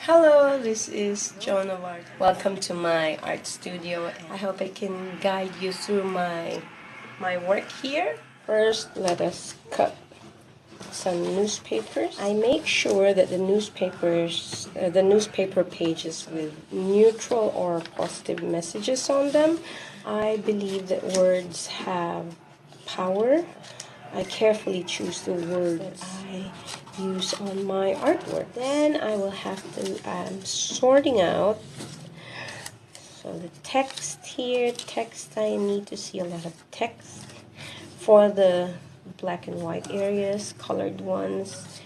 Hello, this is Joan of Art. Welcome to my art studio. I hope I can guide you through my work here. First, let us cut some newspapers. I make sure that the newspaper pages with neutral or positive messages on them. I believe that words have power. I carefully choose the words I use on my artwork. Then I will have to, I'm sorting out. So the text here, I need to see a lot of text. For the black and white areas, colored ones,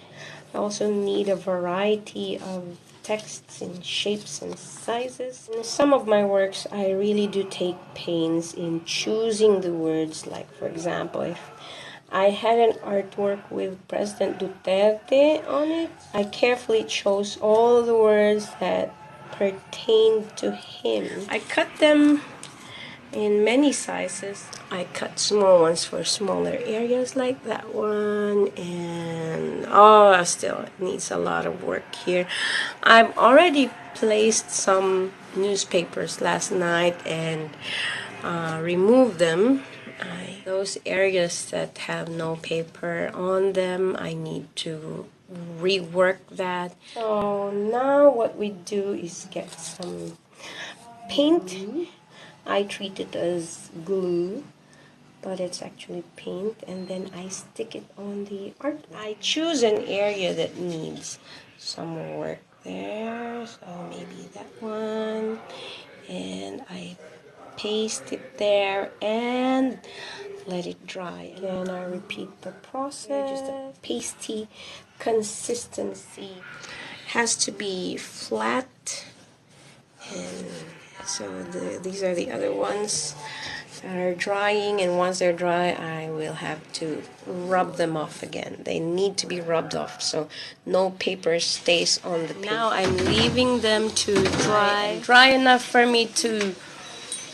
I also need a variety of texts in shapes and sizes. In some of my works, I really do take pains in choosing the words. Like, for example, if I had an artwork with President Duterte on it, I carefully chose all the words that pertained to him. I cut them in many sizes. I cut small ones for smaller areas like that one, and still it needs a lot of work here. I've already placed some newspapers last night and removed them. Those areas that have no paper on them, I need to rework that. So now what we do is get some paint. I treat it as glue, but it's actually paint, and then I stick it on the art. I choose an area that needs some work there, so maybe that one, and I paste it there and let it dry. Again, I repeat the process. Just a pasty consistency. Has to be flat, and so these are the other ones that are drying, and once they're dry I will have to rub them off again. They need to be rubbed off so no paper stays on the paper. Now I'm leaving them to dry enough for me to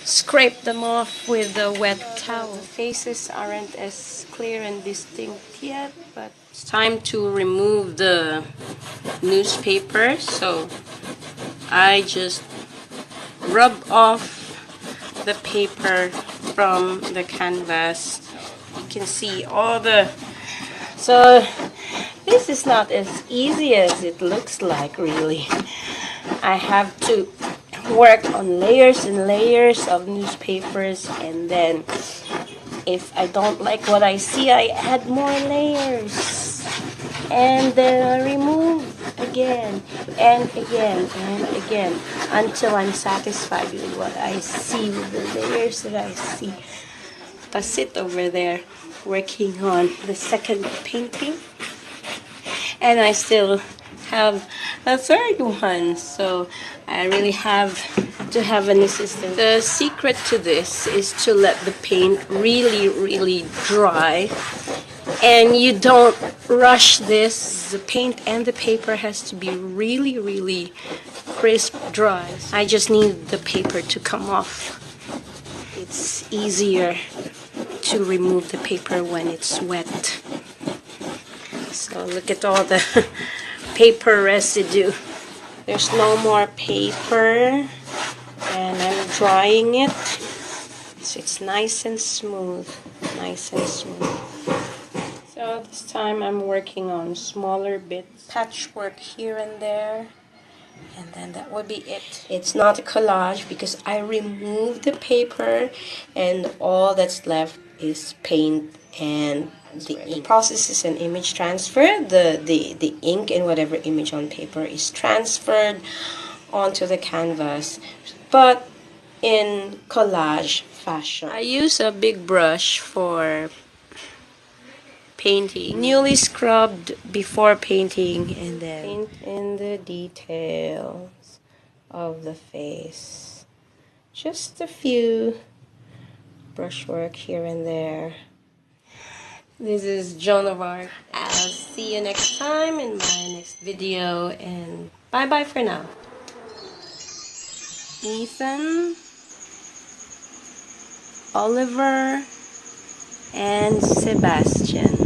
scrape them off with a wet towel. The faces aren't as clear and distinct yet, but it's time to remove the newspaper. So I just rub off the paper from the canvas. You can see all the... So this is not as easy as it looks like, really. I have to work on layers and layers of newspapers, and then if I don't like what I see, I add more layers, and then I remove again and again and again until I'm satisfied with what I see, with the layers that I see. I sit over there working on the second painting, and I still have a third one, so I really have to have an assistant. The secret to this is to let the paint really dry, and you don't rush this. The paint and the paper has to be really crisp dry. I just need the paper to come off. It's easier to remove the paper when it's wet. So look at all the paper residue. There's no more paper, and I'm drying it so it's nice and smooth. So this time I'm working on smaller bits, patchwork here and there, and then that would be it. It's not a collage because I removed the paper and all that's left is paint and the ink. The process is an image transfer. The ink and whatever image on paper is transferred onto the canvas, but in collage fashion. I use a big brush for painting, newly scrubbed before painting, and then paint in the details of the face. Just a few brushwork here and there. This is Joan of Art. I'll see you next time in my next video, and bye bye for now. Ethan, Oliver, and Sebastian.